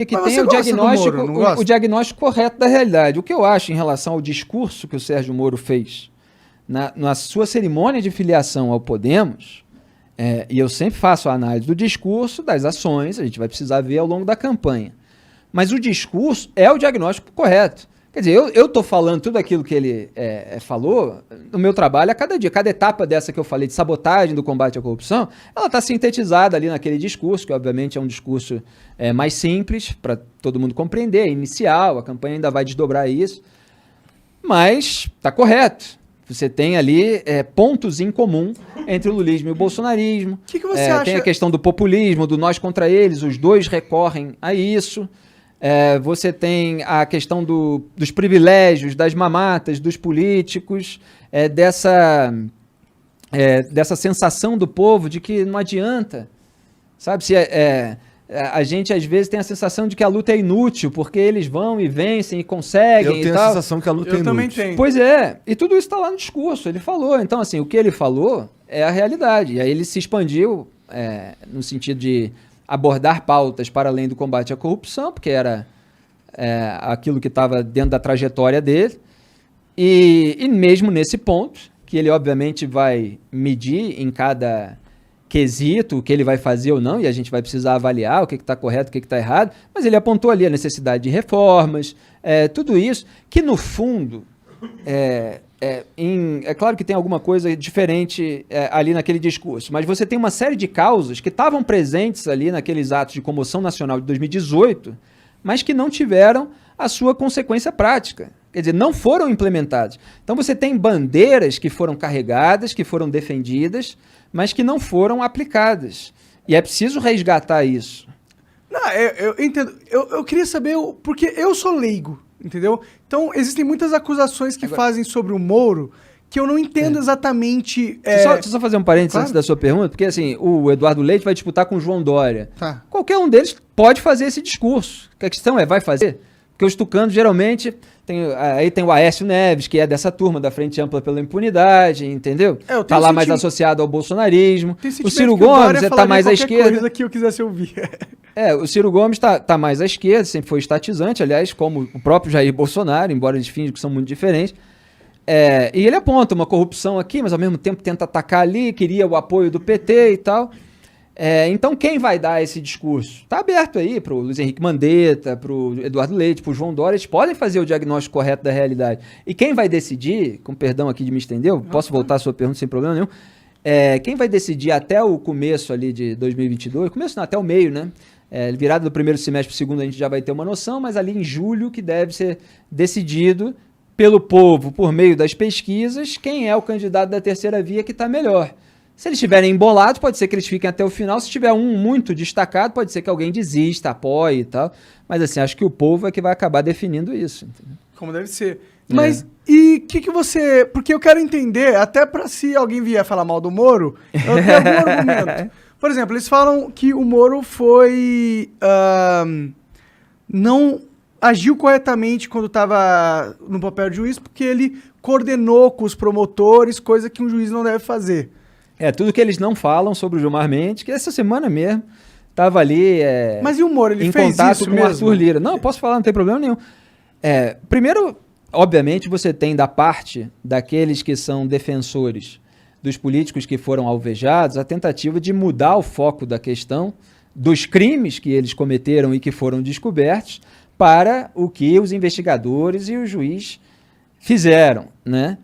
que Mas tem você o gosta do diagnóstico, Moro, não gosta? o diagnóstico correto da realidade. O que eu acho em relação ao discurso que o Sérgio Moro fez na sua cerimônia de filiação ao Podemos, e eu sempre faço a análise do discurso, das ações, a gente vai precisar ver ao longo da campanha. Mas o discurso é o diagnóstico correto. Quer dizer, eu estou falando tudo aquilo que ele falou no meu trabalho a cada dia. Cada etapa dessa que eu falei de sabotagem do combate à corrupção, ela está sintetizada ali naquele discurso, que obviamente é um discurso mais simples para todo mundo compreender, inicial, a campanha ainda vai desdobrar isso, mas está correto. Você tem ali pontos em comum entre o lulismo e o bolsonarismo. Que você acha? Tem a questão do populismo, do nós contra eles, os dois recorrem a isso. Você tem a questão dos privilégios, das mamatas, dos políticos, dessa sensação do povo de que não adianta, sabe? A gente às vezes tem a sensação de que a luta é inútil, porque eles vão e vencem e conseguem. Eu tenho a sensação que a luta é inútil. Eu também tenho. Pois é, e tudo isso está lá no discurso, ele falou. Então, assim, o que ele falou é a realidade. E aí ele se expandiu no sentido de abordar pautas para além do combate à corrupção, porque era aquilo que estava dentro da trajetória dele, e mesmo nesse ponto, que ele obviamente vai medir em cada quesito o que ele vai fazer ou não, e a gente vai precisar avaliar o que está correto, o que está errado, mas ele apontou ali a necessidade de reformas, tudo isso, que no fundo é claro que tem alguma coisa diferente ali naquele discurso, mas você tem uma série de causas que estavam presentes ali naqueles atos de comoção nacional de 2018, mas que não tiveram a sua consequência prática. Quer dizer, não foram implementados. Então você tem bandeiras que foram carregadas, que foram defendidas, mas que não foram aplicadas. E é preciso resgatar isso. Não, eu entendo. Eu queria saber, porque eu sou leigo, entendeu? Então, existem muitas acusações que fazem sobre o Moro que eu não entendo exatamente... Deixa eu só fazer um parênteses Claro. antes da sua pergunta, porque assim, o Eduardo Leite vai disputar com o João Dória. Tá. Qualquer um deles pode fazer esse discurso. A questão vai fazer? Porque os tucanos geralmente... Aí tem o Aécio Neves, que é dessa turma da Frente Ampla pela Impunidade, entendeu? Eu tenho Tá lá mais sentimento- associado ao bolsonarismo. Tem O sentimento Ciro que o Dória Gomes tá falaria mais à qualquer esquerda. coisa que eu quisesse ouvir. O Ciro Gomes tá mais à esquerda, sempre foi estatizante, aliás, como o próprio Jair Bolsonaro, embora eles finjam que são muito diferentes. E ele aponta uma corrupção aqui, mas ao mesmo tempo tenta atacar ali, queria o apoio do PT e tal. Então quem vai dar esse discurso? Está aberto aí para o Luiz Henrique Mandetta, para o Eduardo Leite, para o João Dória, eles podem fazer o diagnóstico correto da realidade. E quem vai decidir, com perdão aqui de me estender, eu posso voltar à sua pergunta sem problema nenhum, quem vai decidir até o começo ali de 2022, começo não, até o meio, né? Virada do primeiro semestre para o segundo a gente já vai ter uma noção, mas ali em julho que deve ser decidido pelo povo, por meio das pesquisas, quem é o candidato da terceira via que está melhor. Se eles estiverem embolados, pode ser que eles fiquem até o final. Se tiver um muito destacado, pode ser que alguém desista, apoie e tal. Mas assim, acho que o povo é que vai acabar definindo isso. Entendeu? Como deve ser. Mas, e o que você... Porque eu quero entender, até pra se alguém vier falar mal do Moro, eu tenho algum argumento. Por exemplo, eles falam que o Moro foi... não agiu corretamente quando estava no papel de juiz, porque ele coordenou com os promotores, coisa que um juiz não deve fazer. Tudo que eles não falam sobre o Gilmar Mendes, que essa semana mesmo estava ali Mas e o Moro, ele em fez contato isso com mesmo? o Arthur Lira. Não, eu posso falar, não tem problema nenhum. Primeiro, obviamente, você tem da parte daqueles que são defensores dos políticos que foram alvejados a tentativa de mudar o foco da questão dos crimes que eles cometeram e que foram descobertos para o que os investigadores e o juiz fizeram, né?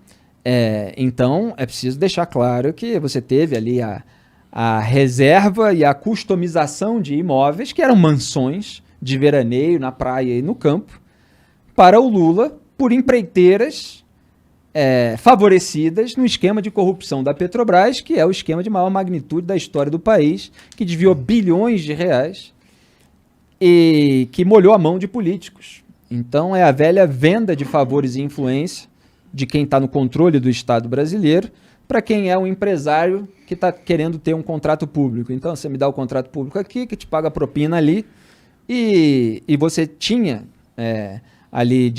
Então, é preciso deixar claro que você teve ali a reserva e a customização de imóveis, que eram mansões de veraneio na praia e no campo, para o Lula, por empreiteiras favorecidas no esquema de corrupção da Petrobras, que é o esquema de maior magnitude da história do país, que desviou bilhões de reais e que molhou a mão de políticos. Então, é a velha venda de favores e influência de quem está no controle do Estado brasileiro para quem é um empresário que está querendo ter um contrato público. Então, você me dá o contrato público aqui, que te paga a propina ali, e você tinha ali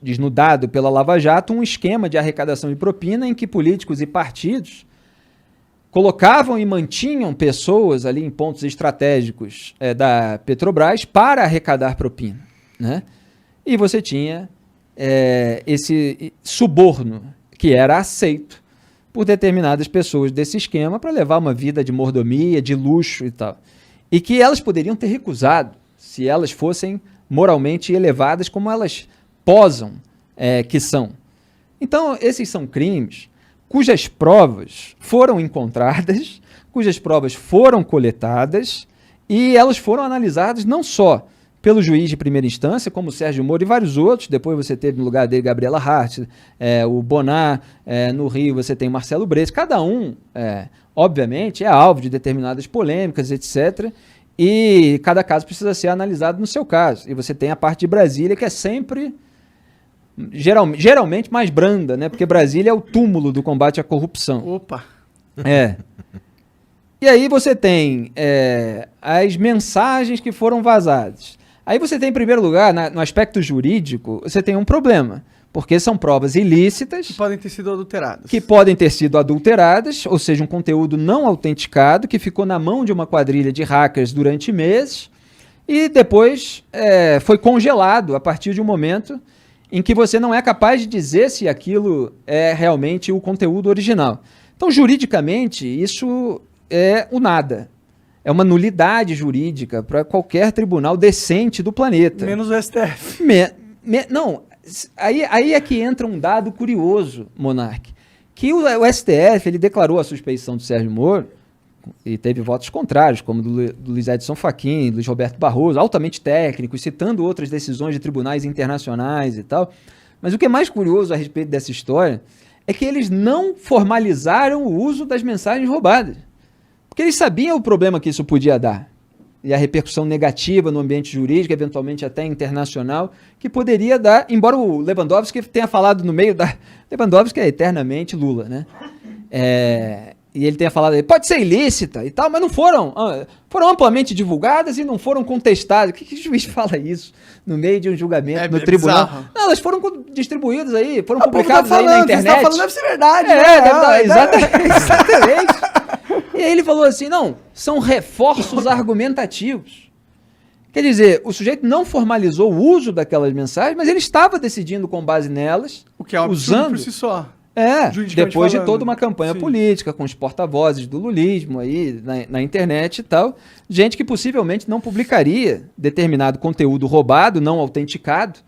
desnudado pela Lava Jato um esquema de arrecadação de propina em que políticos e partidos colocavam e mantinham pessoas ali em pontos estratégicos da Petrobras para arrecadar propina, né? E você tinha esse suborno que era aceito por determinadas pessoas desse esquema para levar uma vida de mordomia, de luxo e tal. E que elas poderiam ter recusado se elas fossem moralmente elevadas como elas posam que são. Então, esses são crimes cujas provas foram encontradas, cujas provas foram coletadas e elas foram analisadas não só pelo juiz de primeira instância, como o Sérgio Moro e vários outros. Depois você teve no lugar dele Gabriela Hart, o Bonar, no Rio você tem Marcelo Bretas. Cada um, obviamente, é alvo de determinadas polêmicas, etc. E cada caso precisa ser analisado no seu caso. E você tem a parte de Brasília, que é sempre, geralmente mais branda, né? Porque Brasília é o túmulo do combate à corrupção. Opa! E aí você tem as mensagens que foram vazadas. Aí você tem, em primeiro lugar, no aspecto jurídico, você tem um problema, porque são provas ilícitas. Que podem ter sido adulteradas. Que podem ter sido adulteradas, ou seja, um conteúdo não autenticado, que ficou na mão de uma quadrilha de hackers durante meses, e depois foi congelado a partir de um momento em que você não é capaz de dizer se aquilo é realmente o conteúdo original. Então, juridicamente, isso é o nada. É uma nulidade jurídica para qualquer tribunal decente do planeta. Menos o STF. Não, aí é que entra um dado curioso, Monark, que o STF ele declarou a suspeição do Sérgio Moro e teve votos contrários, como do Luiz Edson Fachin, Luiz Roberto Barroso, altamente técnicos, citando outras decisões de tribunais internacionais e tal. Mas o que é mais curioso a respeito dessa história é que eles não formalizaram o uso das mensagens roubadas. Porque eles sabiam o problema que isso podia dar. E a repercussão negativa no ambiente jurídico, eventualmente até internacional, que poderia dar, embora o Lewandowski tenha falado no meio da... Lewandowski é eternamente Lula, né? E ele tenha falado, pode ser ilícita e tal, mas não foram amplamente divulgadas e não foram contestadas. Que juiz fala isso no meio de um julgamento no tribunal? Bizarro. Não, elas foram distribuídas aí, foram publicadas aí na internet. Você tá falando, deve ser verdade. Exatamente. E aí ele falou assim, não, são reforços argumentativos. Quer dizer, o sujeito não formalizou o uso daquelas mensagens, mas ele estava decidindo com base nelas, o que é usando por si só. Depois de toda uma campanha política, com os porta-vozes do lulismo aí na internet e tal, gente que possivelmente não publicaria determinado conteúdo roubado, não autenticado,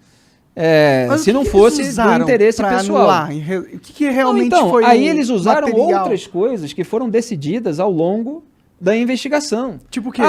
se não fosse do interesse pessoal. O que realmente foi aí eles usaram outras coisas que foram decididas ao longo da investigação. Tipo o quê?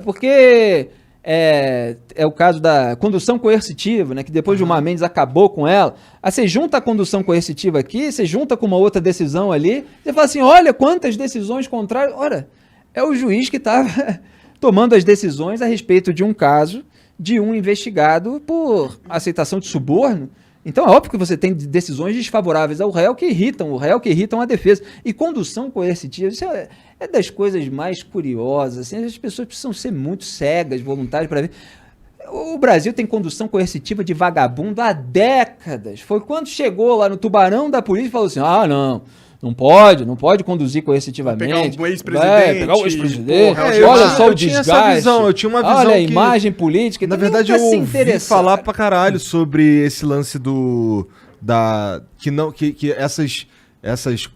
Porque é o caso da condução coercitiva, né, que depois de Gilmar Mendes acabou com ela. Aí você junta a condução coercitiva aqui, você junta com uma outra decisão ali, você fala assim, olha quantas decisões contrárias. Ora, é o juiz que estava tomando as decisões a respeito de um caso de um investigado por aceitação de suborno. Então é óbvio que você tem decisões desfavoráveis ao réu que irritam o réu, que irritam a defesa. E condução coercitiva, isso é das coisas mais curiosas. Assim, as pessoas precisam ser muito cegas, voluntárias para ver. O Brasil tem condução coercitiva de vagabundo há décadas. Foi quando chegou lá no tubarão da polícia e falou assim, não pode conduzir coercitivamente. Pegar um ex-presidente. Olha só o desgaste. Eu tinha uma visão olha a imagem política. Na verdade, eu ouvi falar pra caralho sobre esse lance que essas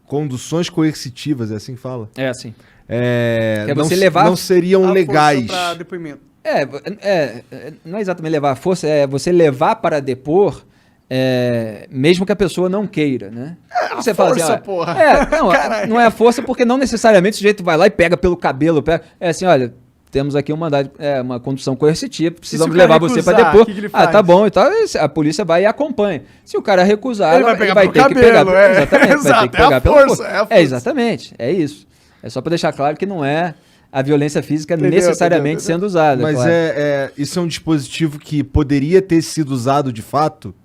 conduções coercitivas, é assim que fala? É assim. Não seriam legais. Pra depoimento. Não é exatamente levar a força, é você levar para depor, mesmo que a pessoa não queira, né? Você fala força, assim, porra. Não é a força porque não necessariamente o sujeito vai lá e pega pelo cabelo, assim, olha, temos aqui uma condução coercitiva, precisamos levar você para depor. Que tá bom e tal, a polícia vai e acompanha. Se o cara recusar, ele vai ter que pegar. Exatamente, vai ter que pegar pela força. É a força. Exatamente, é isso. É só para deixar claro que não é a violência física necessariamente sendo usada. Mas claro. Isso é um dispositivo que poderia ter sido usado de fato?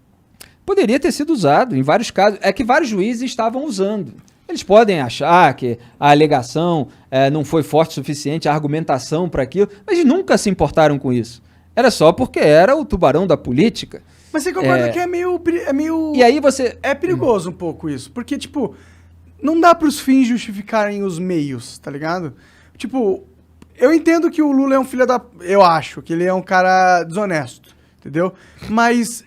Poderia ter sido usado em vários casos. É que vários juízes estavam usando. Eles podem achar que a alegação não foi forte o suficiente, a argumentação para aquilo, mas eles nunca se importaram com isso. Era só porque era o tubarão da política. Mas você concorda que é meio... E aí você... É perigoso um pouco isso, porque, tipo... não dá pros fins justificarem os meios, tá ligado? Tipo, eu entendo que o Lula é um filho da... Eu acho que ele é um cara desonesto, entendeu? Mas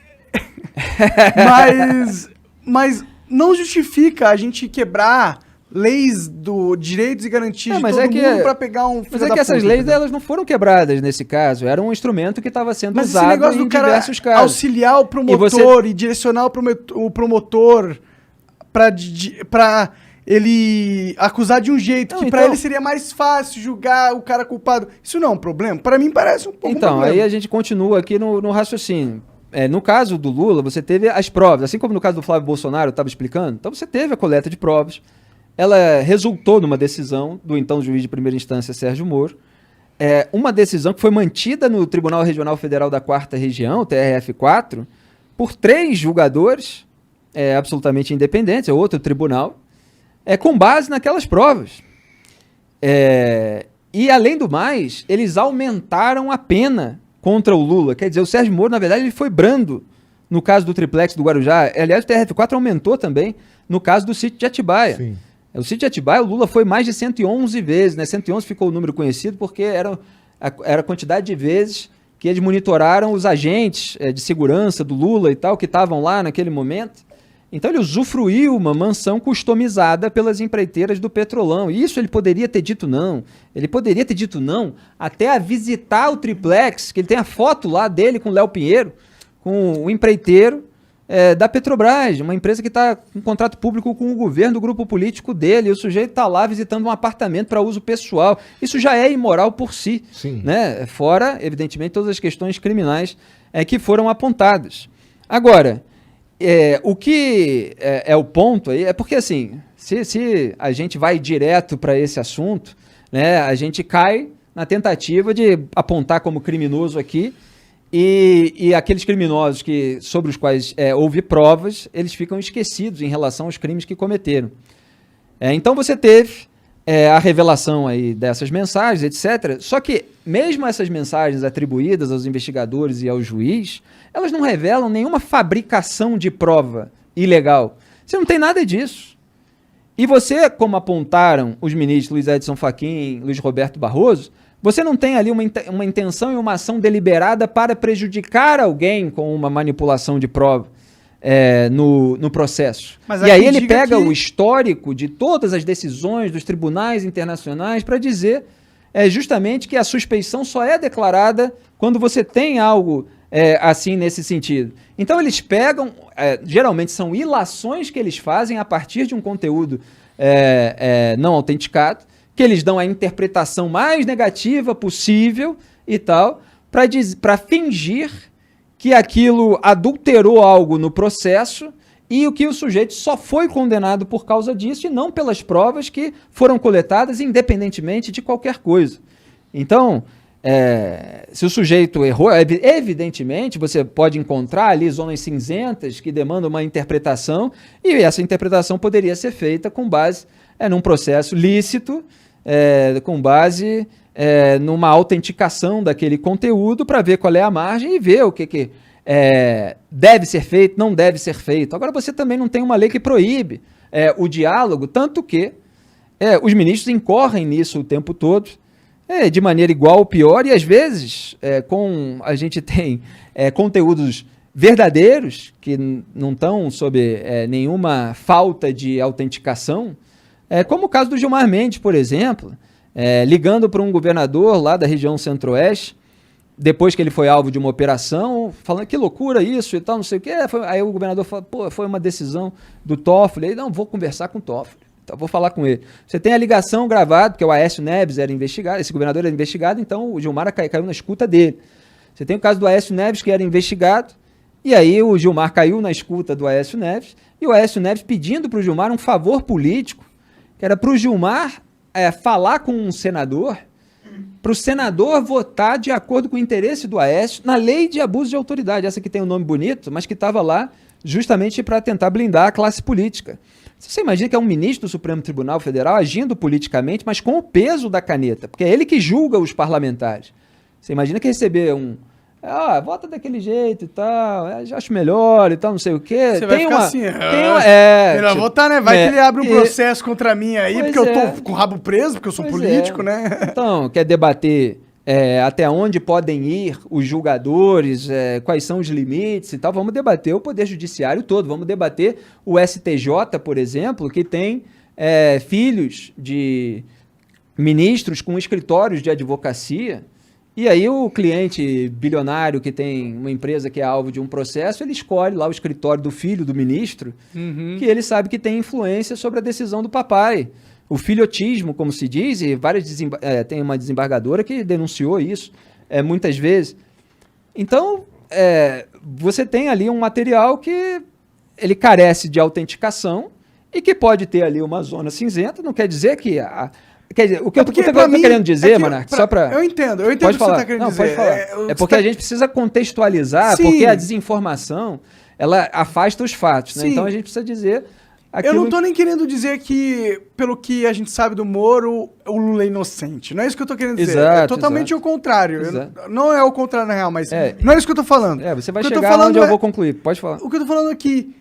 não justifica a gente quebrar leis do direitos e garantias de todo mundo pra pegar um filho da puta. Mas é que essas leis, elas não foram quebradas nesse caso. Era um instrumento que estava sendo usado esse negócio em do cara diversos casos. Auxiliar o promotor e direcionar o promotor pra ele acusar de um jeito que pra ele seria mais fácil julgar o cara culpado. Isso não é um problema? Pra mim parece um pouco um problema. Aí a gente continua aqui no raciocínio. No caso do Lula, você teve as provas. Assim como no caso do Flávio Bolsonaro, eu estava explicando. Então você teve a coleta de provas. Ela resultou numa decisão do então juiz de primeira instância, Sérgio Moro. Uma decisão que foi mantida no Tribunal Regional Federal da 4ª Região, TRF4, por 3 julgadores absolutamente independentes, é outro tribunal, com base naquelas provas. E, além do mais, eles aumentaram a pena contra o Lula. Quer dizer, o Sérgio Moro, na verdade, ele foi brando no caso do triplex do Guarujá. Aliás, o TRF4 aumentou também no caso do sítio de Atibaia. Sim. O sítio de Atibaia, o Lula foi mais de 111 vezes, né? 111 ficou o número conhecido porque era a quantidade de vezes que eles monitoraram os agentes de segurança do Lula e tal, que estavam lá naquele momento. Então ele usufruiu uma mansão customizada pelas empreiteiras do Petrolão. E isso ele poderia ter dito não. Ele poderia ter dito não até a visitar o triplex, que ele tem a foto lá dele com o Léo Pinheiro, com o empreiteiro da Petrobras, uma empresa que está com contrato público com o governo do grupo político dele. E o sujeito está lá visitando um apartamento para uso pessoal. Isso já é imoral por si. Sim. Né? Fora, evidentemente, todas as questões criminais que foram apontadas. Agora... o que é o ponto aí é porque, assim, se a gente vai direto para esse assunto, né, a gente cai na tentativa de apontar como criminoso aqui e aqueles criminosos sobre os quais houve provas, eles ficam esquecidos em relação aos crimes que cometeram. Então você teve a revelação aí dessas mensagens, etc. Só que mesmo essas mensagens atribuídas aos investigadores e ao juiz, elas não revelam nenhuma fabricação de prova ilegal. Você não tem nada disso. E você, como apontaram os ministros Luiz Edson Fachin e Luiz Roberto Barroso, você não tem ali uma intenção e uma ação deliberada para prejudicar alguém com uma manipulação de prova no processo. Mas e aí ele pega o histórico de todas as decisões dos tribunais internacionais para dizer justamente que a suspeição só é declarada quando você tem algo assim nesse sentido. Então eles pegam, geralmente são ilações que eles fazem a partir de um conteúdo não autenticado, que eles dão a interpretação mais negativa possível e tal, para fingir que aquilo adulterou algo no processo e o que o sujeito só foi condenado por causa disso e não pelas provas que foram coletadas independentemente de qualquer coisa. Então, se o sujeito errou, evidentemente você pode encontrar ali zonas cinzentas que demandam uma interpretação e essa interpretação poderia ser feita com base num processo lícito, com base numa autenticação daquele conteúdo para ver qual é a margem e ver o que deve ser feito, não deve ser feito. Agora você também não tem uma lei que proíbe o diálogo, tanto que os ministros incorrem nisso o tempo todo, de maneira igual ou pior, e às vezes a gente tem conteúdos verdadeiros que não estão sob nenhuma falta de autenticação, como o caso do Gilmar Mendes, por exemplo, ligando para um governador lá da região centro-oeste, depois que ele foi alvo de uma operação, falando que loucura isso e tal, não sei o quê. Aí o governador falou, pô, foi uma decisão do Toffoli. Aí, não, vou conversar com o Toffoli, então, vou falar com ele. Você tem a ligação gravada, porque o Aécio Neves era investigado, esse governador era investigado, então o Gilmar caiu na escuta dele. Você tem o caso do Aécio Neves, que era investigado, e aí o Gilmar caiu na escuta do Aécio Neves, e o Aécio Neves pedindo para o Gilmar um favor político, que era para o Gilmar falar com um senador, para o senador votar de acordo com o interesse do Aécio na lei de abuso de autoridade, essa que tem um nome bonito, mas que estava lá justamente para tentar blindar a classe política. Você imagina que é um ministro do Supremo Tribunal Federal agindo politicamente, mas com o peso da caneta, porque é ele que julga os parlamentares. Você imagina que receber Vota daquele jeito e tal, acho melhor e tal, não sei o quê. Você vai ficar assim, melhor tipo, votar, né? Vai que ele abre um processo contra mim aí, porque eu tô com o rabo preso, porque eu sou político, né? Então, quer debater até onde podem ir os julgadores, quais são os limites e tal, vamos debater o Poder Judiciário todo, vamos debater o STJ, por exemplo, que tem filhos de ministros com escritórios de advocacia. E aí o cliente bilionário que tem uma empresa que é alvo de um processo, ele escolhe lá o escritório do filho do ministro, que ele sabe que tem influência sobre a decisão do papai. O filhotismo, como se diz, e tem uma desembargadora que denunciou isso muitas vezes. Então, você tem ali um material que ele carece de autenticação e que pode ter ali uma zona cinzenta, não quer dizer que... Quer dizer, o que eu tô querendo dizer, Monark, só para... Eu entendo o que você tá querendo dizer. Pode falar. Porque a gente precisa contextualizar, porque a desinformação, ela afasta os fatos, né? Então a gente precisa dizer... Eu não tô nem querendo dizer que, pelo que a gente sabe do Moro, o Lula é inocente. Não é isso que eu tô querendo dizer. É totalmente o contrário. Não é o contrário, na real, mas não é isso que eu tô falando. Você vai chegar onde eu vou concluir. Pode falar. O que eu tô falando é que,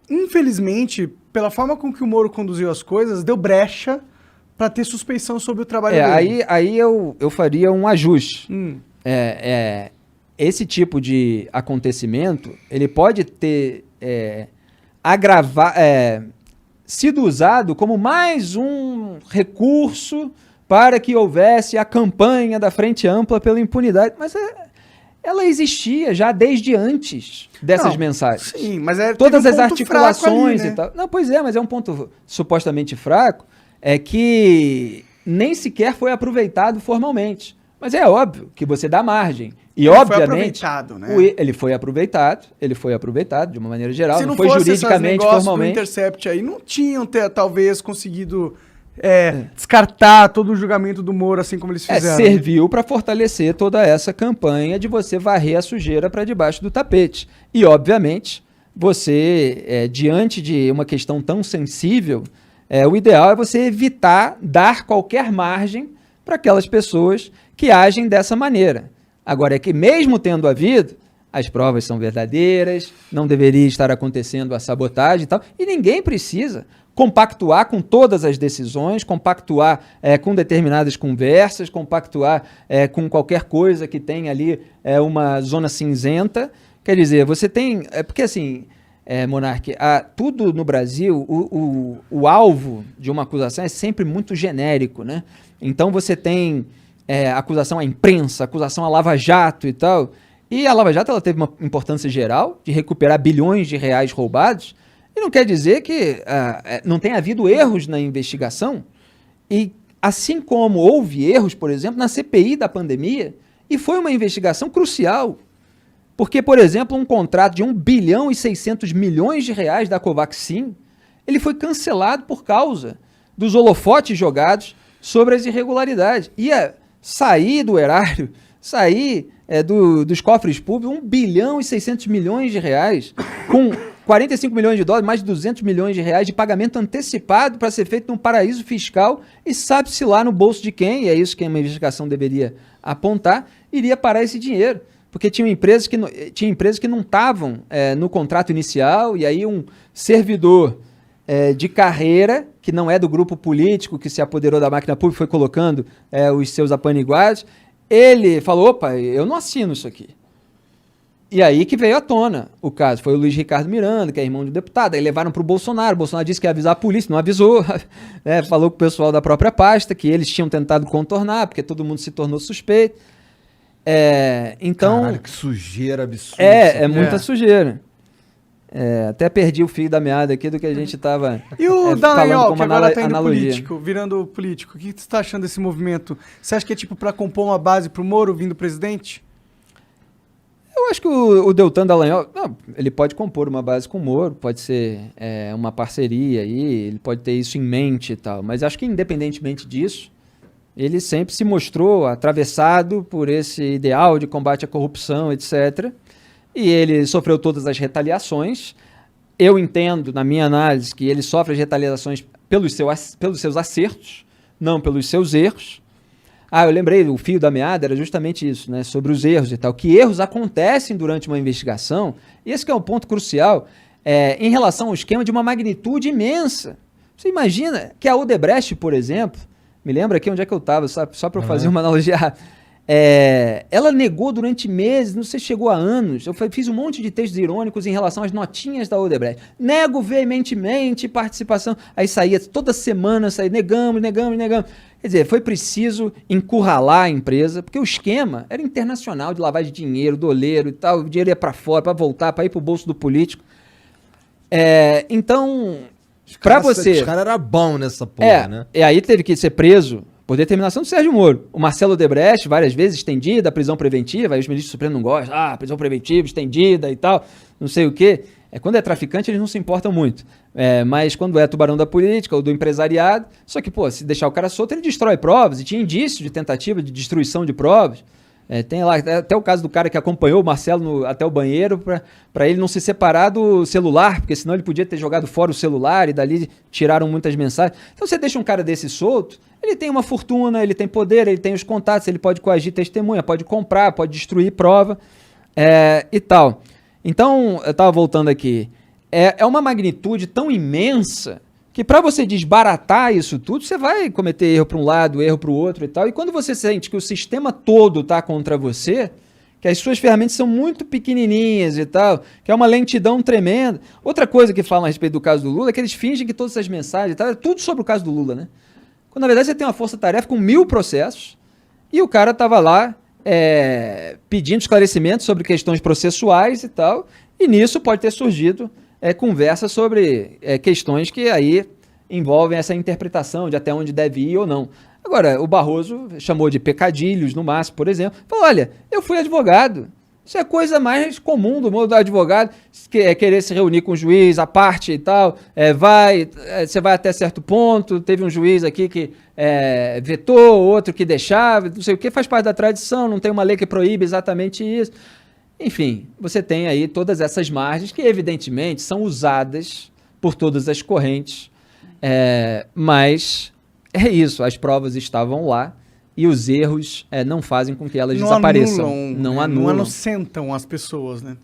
infelizmente, pela forma com que o Moro conduziu as coisas, deu brecha para ter suspeição sobre o trabalho dele. Aí eu faria um ajuste. Esse tipo de acontecimento, ele pode ter sido usado como mais um recurso para que houvesse a campanha da Frente Ampla pela impunidade. Mas ela existia já desde antes dessas mensagens. Sim, mas todas as articulações ali, né? E tal. Não, pois mas é um ponto supostamente fraco, que nem sequer foi aproveitado formalmente. Mas é óbvio que você dá margem. E, obviamente, ele foi aproveitado de uma maneira geral, se não foi juridicamente, formalmente. Do Intercept aí não tinham talvez conseguido descartar todo o julgamento do Moro, assim como eles fizeram. Serviu para fortalecer toda essa campanha de você varrer a sujeira para debaixo do tapete. E, obviamente, você, diante de uma questão tão sensível, o ideal é você evitar dar qualquer margem para aquelas pessoas que agem dessa maneira. Agora, é que mesmo tendo havido, as provas são verdadeiras, não deveria estar acontecendo a sabotagem e tal, e ninguém precisa compactuar com todas as decisões, compactuar com determinadas conversas, compactuar com qualquer coisa que tenha ali uma zona cinzenta. Quer dizer, você tem... porque assim, Monark, tudo no Brasil, o alvo de uma acusação é sempre muito genérico, né? Então você tem acusação à imprensa, acusação à Lava Jato e tal. E a Lava Jato ela teve uma importância geral de recuperar bilhões de reais roubados. E não quer dizer que não tenha havido erros na investigação. E assim como houve erros, por exemplo, na CPI da pandemia, e foi uma investigação crucial. Porque, por exemplo, um contrato de 1 bilhão e 600 milhões de reais da Covaxin, ele foi cancelado por causa dos holofotes jogados sobre as irregularidades. Ia sair do erário, sair dos cofres públicos 1 bilhão e 600 milhões de reais, com 45 milhões de dólares, mais de 200 milhões de reais de pagamento antecipado para ser feito num paraíso fiscal, e sabe-se lá no bolso de quem, e é isso que uma investigação deveria apontar, iria parar esse dinheiro. Porque tinha empresas que não estavam no contrato inicial, e aí um servidor de carreira, que não é do grupo político, que se apoderou da máquina pública, foi colocando os seus apaniguados, ele falou, opa, eu não assino isso aqui. E aí que veio à tona o caso. Foi o Luiz Ricardo Miranda, que é irmão de um deputado, aí levaram para o Bolsonaro disse que ia avisar a polícia, não avisou, falou com o pessoal da própria pasta, que eles tinham tentado contornar, porque todo mundo se tornou suspeito. Então, caralho, que sujeira absurda. É muita sujeira. Até perdi o fio da meada aqui do que a gente estava E o Dallagnol, que agora está virando político, o que você está achando desse movimento? Você acha que é tipo para compor uma base para o Moro vindo presidente? Eu acho que o Deltan Dallagnol, ele pode compor uma base com o Moro, pode ser uma parceria aí, ele pode ter isso em mente e tal, mas acho que independentemente disso, ele sempre se mostrou atravessado por esse ideal de combate à corrupção, etc., e ele sofreu todas as retaliações. Eu entendo, na minha análise, que ele sofre as retaliações pelos seus acertos, não pelos seus erros. Eu lembrei, o fio da meada era justamente isso, né? Sobre os erros e tal. Que erros acontecem durante uma investigação, e esse que é um ponto crucial, em relação ao esquema de uma magnitude imensa. Você imagina que a Odebrecht, por exemplo, me lembra aqui onde é que eu estava, só para eu fazer uma analogia. Ela negou durante meses, não sei se chegou a anos. Eu fiz um monte de textos irônicos em relação às notinhas da Odebrecht. Nego veementemente participação. Aí saía toda semana, negamos. Quer dizer, foi preciso encurralar a empresa, porque o esquema era internacional de lavagem de dinheiro, doleiro e tal. O dinheiro ia para fora, para voltar, para ir para o bolso do político. Então, para você... Os caras eram bons nessa porra, né? E aí teve que ser preso por determinação do Sérgio Moro. O Marcelo Odebrecht, várias vezes estendida a prisão preventiva, aí os ministros supremos não gostam, prisão preventiva, estendida e tal, não sei o quê. Quando é traficante, eles não se importam muito. Mas quando é tubarão da política ou do empresariado, só que, se deixar o cara solto, ele destrói provas, e tinha indício de tentativa de destruição de provas. Tem lá até o caso do cara que acompanhou o Marcelo até o banheiro para ele não se separar do celular, porque senão ele podia ter jogado fora o celular e dali tiraram muitas mensagens. Então você deixa um cara desse solto, ele tem uma fortuna, ele tem poder, ele tem os contatos, ele pode coagir testemunha, pode comprar, pode destruir prova e tal. Então, eu estava voltando aqui, é uma magnitude tão imensa que para você desbaratar isso tudo, você vai cometer erro para um lado, erro para o outro e tal. E quando você sente que o sistema todo está contra você, que as suas ferramentas são muito pequenininhas e tal, que é uma lentidão tremenda. Outra coisa que falam a respeito do caso do Lula é que eles fingem que todas essas mensagens e tal, é tudo sobre o caso do Lula, né? Quando na verdade você tem uma força-tarefa com 1000 processos e o cara estava lá pedindo esclarecimentos sobre questões processuais e tal, e nisso pode ter surgido conversa sobre questões que aí envolvem essa interpretação de até onde deve ir ou não. Agora, o Barroso chamou de pecadilhos no máximo, por exemplo. Falou, olha, eu fui advogado. Isso é a coisa mais comum do mundo do advogado, querer se reunir com o juiz, a parte e tal. Você vai até certo ponto, teve um juiz aqui que vetou, outro que deixava, não sei o que, faz parte da tradição, não tem uma lei que proíbe exatamente isso. Enfim, você tem aí todas essas margens que, evidentemente, são usadas por todas as correntes, mas é isso, as provas estavam lá e os erros não fazem com que elas desapareçam. Não anulam as pessoas, né?